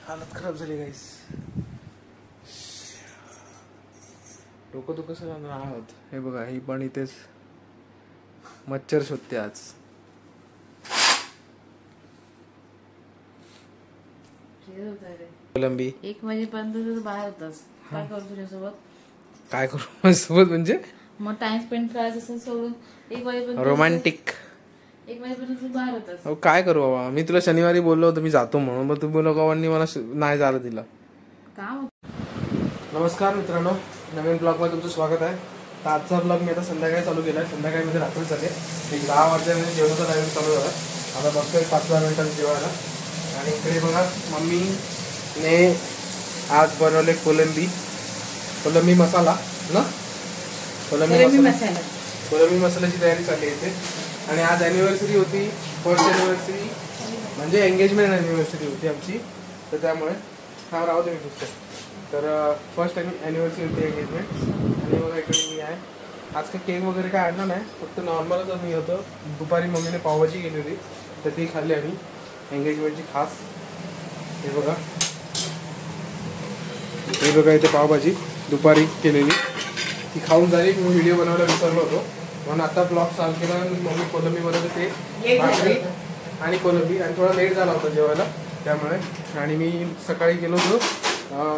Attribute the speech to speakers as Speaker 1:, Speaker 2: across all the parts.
Speaker 1: हालत खराब झाली गाईस. डोकं तो कसं जाणार आहोत. हे बघा ही पण इथेच मच्छर शोधते आज. कोलंबी
Speaker 2: 1 वाजेपर्यंत बाहेर होतास. काय करू तुझ्यासोबत?
Speaker 1: काय करू माझ्यासोबत म्हणजे
Speaker 2: मग टाइम स्पेंड करायचं असेल सोडून 1 वाजेपर्यंत
Speaker 1: रोमॅन्टिक.
Speaker 2: 1 वाजेपर्यंत तू बाहेर होतास.
Speaker 1: अहो काय करू बाबा. मी तुला शनिवारी बोललो होतो मी जातो म्हणून, मग तुम्ही लोकांनी मला नाही जायला दिला. नमस्कार मित्रांनो, नवीन ब्लॉगमध्ये तुमचं स्वागत आहे. तर आजचा ब्लॉग मी आता संध्याकाळी चालू केला आहे. संध्याकाळी मध्ये रात्री झाले 10 वाजल्यामध्ये जेवणाचा टायमिंग चालू झाला. आता बघतोय 5-10 मिनिटांनी जेवायला. आणि इकडे बघा मम्मीने आज बनवले कोलंबी मसाला ना, कोलंबी मसाल्याची तयारी चालली इथे. आणि आज अॅनिव्हर्सरी होती, फर्स्ट अॅनिव्हर्सरी म्हणजे एंगेजमेंट अॅनिव्हर्सरी होती आमची. तर त्यामुळे हा राहू दे मी पुस्तक. तर फर्स्ट अॅनिव्हर्सरी होती एंगेजमेंट. आणि बघा इकडे मी आहे. आज काही केक वगैरे काय आणलं नाही, फक्त नॉर्मलच मी होतं. दुपारी मम्मीने पावभाजी केली होती तर ती खाल्ली आम्ही एंगेजमेंटची खास. हे बघा इथे पावभाजी दुपारी केलेली ती खाऊन झाली. मी व्हिडिओ बनवायला विसरलो होतो म्हणून आता ब्लॉग चालू केला. मम्मी कोलंबी बनवते ते भाकरी आणि कोलंबी. आणि थोडा लेट झाला होता जेवायला त्यामुळे. आणि मी सकाळी गेलो होतो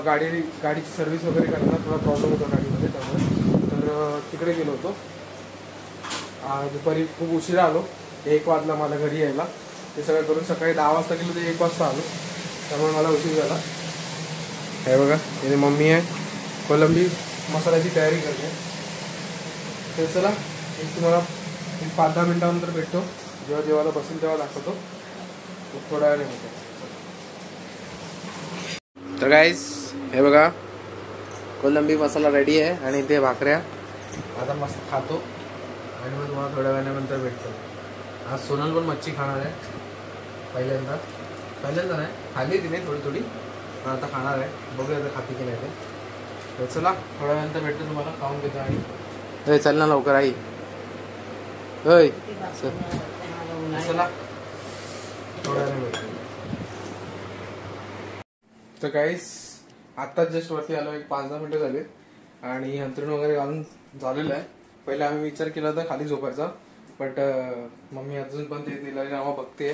Speaker 1: गाडीची सर्व्हिस वगैरे करायला. थोडा प्रॉब्लेम होता गाडीमध्ये त्यामुळे, तर तिकडे गेलो होतो. दुपारी खूप उशिरा आलो. 1 वाजला मला घरी यायला. ते सगळं करून सकाळी 10 वाजता गेलो ते 1 वाजता आलो, त्यामुळे मला उशीर झाला. हे बघा इथे मम्मी आहे कोलंबी मसाल्याची तयारी करते. तर चला तुम्हाला 5-10 मिनिटानंतर भेटतो. जेव्हा जेवायला बसेल तेव्हा दाखवतो. थोड्या वेळाने होतो. तर गाईस हे बघा कोलंबी मसाला रेडी आहे आणि ते भाकऱ्या आता मस्त खातो आणि मग तुम्हाला थोड्या वेळानंतर भेटतो. आज सोनल पण मच्छी खाणार आहे. पहिल्यांदा नाही खाल्ली तिने थोडी पण आता खाणार आहे. बघूया आता खाते की नाही ते. तर चला थोड्या वेळानंतर भेटतो तुम्हाला. खाऊन घेतो. आणि चल ना लवकर आई. होय चला थोड्या वेळाने भेटतो. तर काहीच आत्ताच जस्ट वरती आलो. 5-10 मिनिटं झाले आणि अंथरूण वगैरे घालून झालेलं आहे. पहिले आम्ही विचार केला होता खाली झोपायचा, बट मम्मी अजून पण ते तिला नावा बघते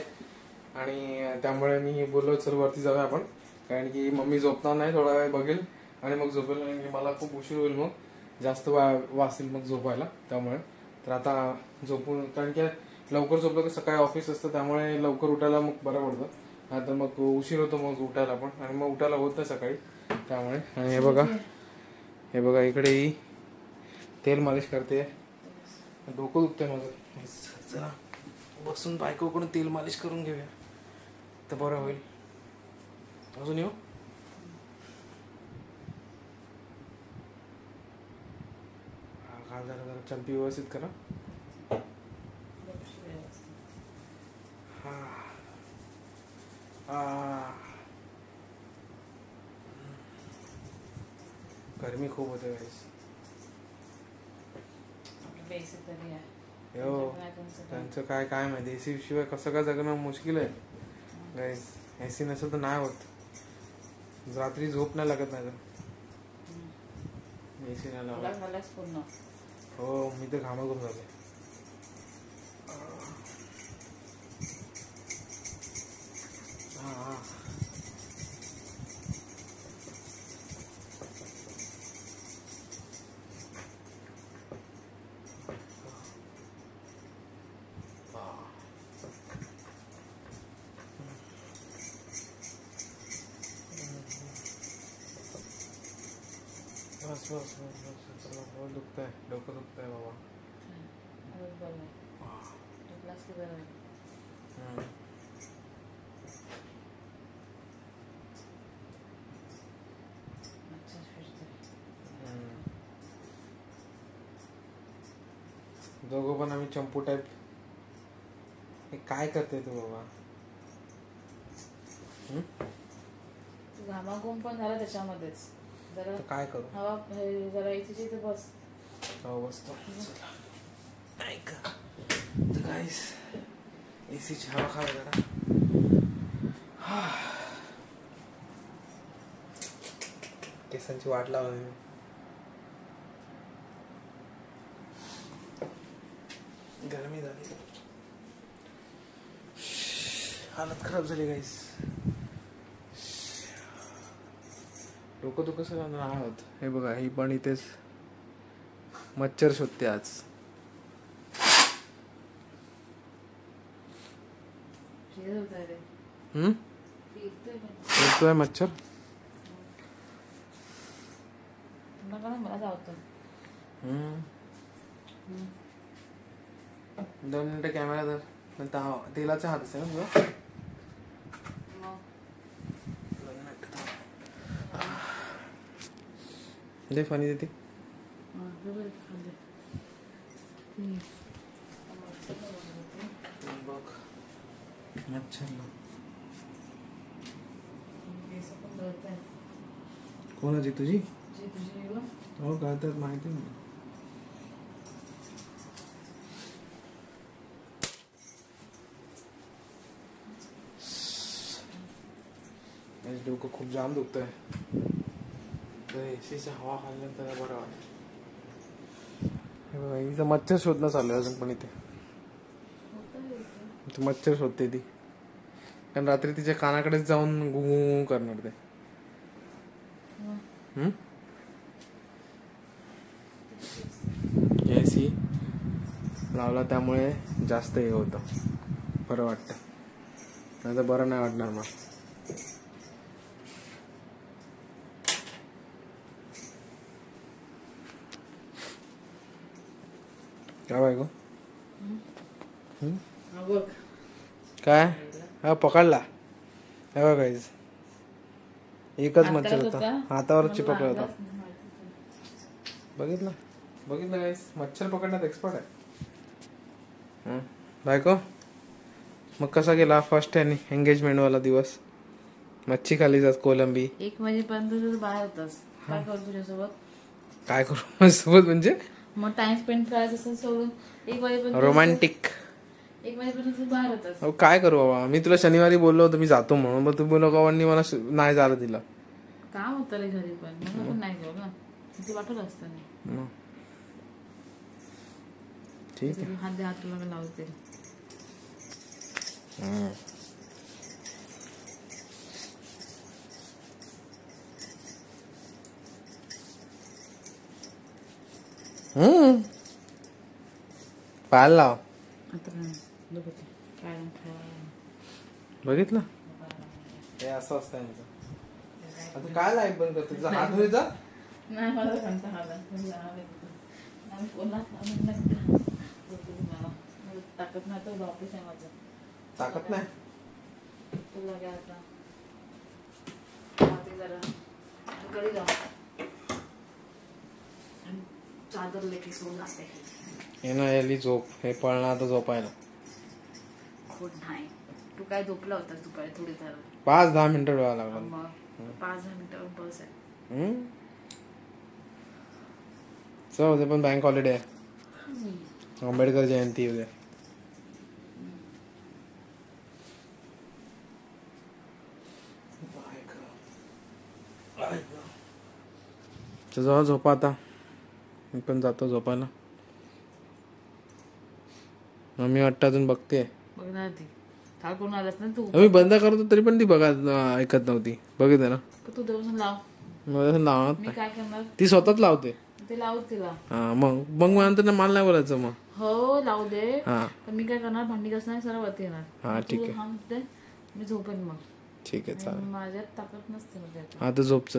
Speaker 1: आणि त्यामुळे मी बोललो चल वरती जाऊया आपण. कारण की मम्मी झोपणार नाही, थोडा वेळ बघेल आणि मग झोपेल. आणि मला खूप उशीर होईल, मग जास्त वाचेल मग झोपायला. त्यामुळे तर आता झोपून, कारण की लवकर झोपलं की सकाळी ऑफिस असतं त्यामुळे लवकर उठायला मग बरं पडतं. आता मग उशीर होतो मग उठायला पण, आणि मग उठायला होत नाही सकाळी त्यामुळे. आणि हे बघा इकडे ही तेल मालिश करते. डोकं दुखतंय माझं. चला बसून बायकोकडून तेल मालिश करून घेऊया तर बरं होईल. अजून येऊ. जरा चंपी व्यवस्थित करा. गरमी खूप होते गाईस. त्यांचं काय माहिती. एसी शिवाय कसं काय जगणं मुश्किल आहे गाईस. एसी नसेल तर नाही होत. रात्री झोप नाही लागत नाही तर एसी नाही लावत. हो मी तर घामाघूम झाले. बस दुखतंय, डोकं दुखतंय बाबा. दोघं पण आम्ही चंपू टाईप. हे काय करते तू बाबा.
Speaker 2: घामाघूम पण झाला त्याच्यामध्येच. जरा
Speaker 1: काय करू.
Speaker 2: हवा जरा एसीची इथे बस.
Speaker 1: हो बसतो. तर गाईस एसीची हवा खावा जरा. केसांची वाट लावली. गरमी झाली, हालत खराब झाली गाईस. डोकं दुखत सगळं आहोत. हे बघा, ही पण इथेच मच्छर शोधते आज. येतोय मच्छर.
Speaker 2: मला जावतो.
Speaker 1: 2 मिनिटं कॅमेरा धर. तेलाचा हात असेल ना तुझा. दे पाणी देते. बघ मच्छर कोणाची? तुझी? हो का, तर माहिती नाही. डोकं खूप जाम दुखतंय. तर एसीची हवा खाल्ल्यानंतर बरं वाटतं. इथं मच्छर शोधणं चालू आहे अजून पण. इथे मच्छर शोधते ती, कारण रात्री तिच्या कानाकडेच जाऊन गुंगू करणार ते. एसी लावला त्यामुळे जास्त हे होतं, बरं वाटतं. नाही तर बरं नाही वाटणार मग. काय बायको? काय? हा पकडला. हे बघा गाईस, एकच मच्छर होता, हातावर चिपकला होता. बघितलं बघितलं गाईस, मच्छर पकडण्यात एक्सपर्ट आहे. बायको, मग कसा गेला फर्स्ट एंगेजमेंट वाला दिवस? मच्छी खाली जात कोलंबी.
Speaker 2: 1 वाजेपर्यंत बाहेर होतास. काय करू तुझ्यासोबत?
Speaker 1: काय करू माझ्यासोबत म्हणजे?
Speaker 2: मग टाइम स्पेंड करायचं असेल सोडून 1 वाजेपर्यंत
Speaker 1: रोमॅन्टिक.
Speaker 2: 1 वाजेपर्यंत बाहेर होतास.
Speaker 1: अहो काय करू बाबा, मी तुला शनिवारी बोललो होतो मी जातो म्हणून, मग तुम्ही लोकांनी मला नाही जायला दिलं.
Speaker 2: काम होतं रे घरी, पण नाही गेलो ना. ते वाटत असतं नाही.
Speaker 1: ठीक आहे.
Speaker 2: हात हात तुला लावते.
Speaker 1: पाहायला लाव. बघितलं, हे असं असतं यांचं. आता काय लाईट बंद करते? तुझा हात धुवायचा
Speaker 2: नाही. मला कंटाळा आला. ताकद नाही तर ऑफिस आहे माझं.
Speaker 1: ताकद नाही
Speaker 2: तुला काय आता जरा कडे जाऊ आणि चादर लेके सोडून जाते.
Speaker 1: हे ना याली झोप, हे पळणार आता झोपायला.
Speaker 2: खूप नाही. तू काय झोपला होतास दुपारी थोडी तर
Speaker 1: 5-10 मिनिटं डोळा लागला.
Speaker 2: मग 5-10 मिनिटावर बस आहे.
Speaker 1: चल, उद्या पण बँक हॉलिडे आहे. आंबेडकर जयंती उद्या. जवळ झोपा आता, मी पण जातो झोपायला. मम्मी वाटतं अजून बघते.
Speaker 2: बघणार ती काल कोण आलास ना तू.
Speaker 1: मी बंद करतो तरी पण ती बघा ऐकत नव्हती. बघितलं ना,
Speaker 2: तू देऊन लाव.
Speaker 1: लावत
Speaker 2: मी काय करणार,
Speaker 1: ती स्वतःच लावते.
Speaker 2: ते लावू तिला.
Speaker 1: हा मग नंतर ना मला नाही बोलायचं मग.
Speaker 2: हो लावू दे.
Speaker 1: हा
Speaker 2: पण मी काय करणार, भांडी घासणार, सरळ वरती येणार.
Speaker 1: हा ठीक आहे.
Speaker 2: मी झोपेन मग.
Speaker 1: ठीक आहे चालेल.
Speaker 2: माझ्यात ताकद नसते मध्ये.
Speaker 1: हा तर झोप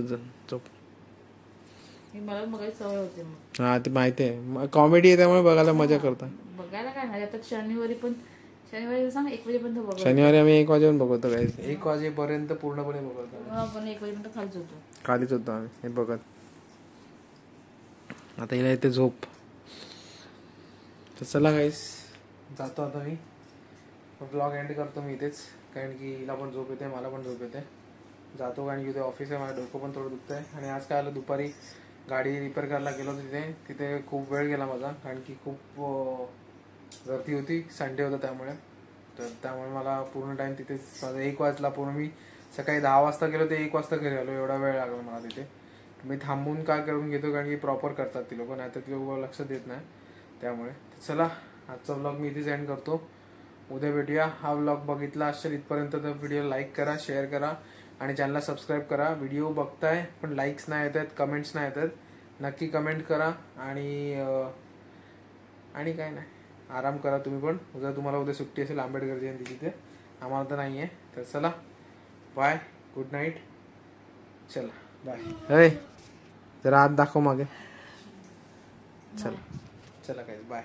Speaker 1: झोप.
Speaker 2: मला बघायची सवय होते मग.
Speaker 1: हा ते माहिती आहे, कॉमेडी आहे त्यामुळे बघायला मजा करता.
Speaker 2: बघायला काय नाही. आता शनिवारी सांग 1 वाजेपर्यंत बघ.
Speaker 1: शनिवारी आम्ही 1 वाजेपर्यंत बघतो काय. 1 वाजेपर्यंत पूर्णपणे बघतो.
Speaker 2: आपण 1 वाजेपर्यंत खालीच होतो.
Speaker 1: खालीच होतो आम्ही हे बघत. आता हिला येते झोप. तर चला गाईस, जातो आता मी. ब्लॉग एंड करतो मी इथेच, कारण की हिला पण झोप येते, मला पण झोप येते. जातो कारण की उद्या ऑफिस आहे, माझं डोकं पण थोडं दुखतं आहे. आणि आज काय आलं, दुपारी गाडी रिपेअर करायला गेलो तिथे खूप वेळ गेला माझा, कारण की खूप गर्दी होती, संडे होता त्यामुळे. तर त्यामुळे मला पूर्ण टाइम तिथेच माझा 1 वाजला. पूर्ण मी सकाळी 10 वाजता गेलो ते 1 वाजता घरी आलो, एवढा वेळ लागला मला तिथे. मी थांबून काय करून घेतो कारण की प्रॉपर करतात ती लोक, नाही तर ती लोक लक्ष देत नाही. त्यामुळे चला आजचा व्लॉग मी इथेच एंड करतो. उद्या भेटूया. हा व्लॉग बघितला असेल इथपर्यंत तर व्हिडिओ लाईक करा, शेअर करा आणि चॅनलला सबस्क्राईब करा. व्हिडिओ बघताय पण लाईक्स नाही येत आहेत, कमेंट्स नाही येत आहेत. नक्की कमेंट करा आणि काय नाही, आराम करा तुम्ही पण. जर तुम्हाला उद्या सुट्टी असेल आंबेडकर जयंतीची ते, आम्हाला तर नाही आहे. तर चला बाय, गुड नाईट. चला बाय. जरा आत दाखव मागे. चला चला काय बाय.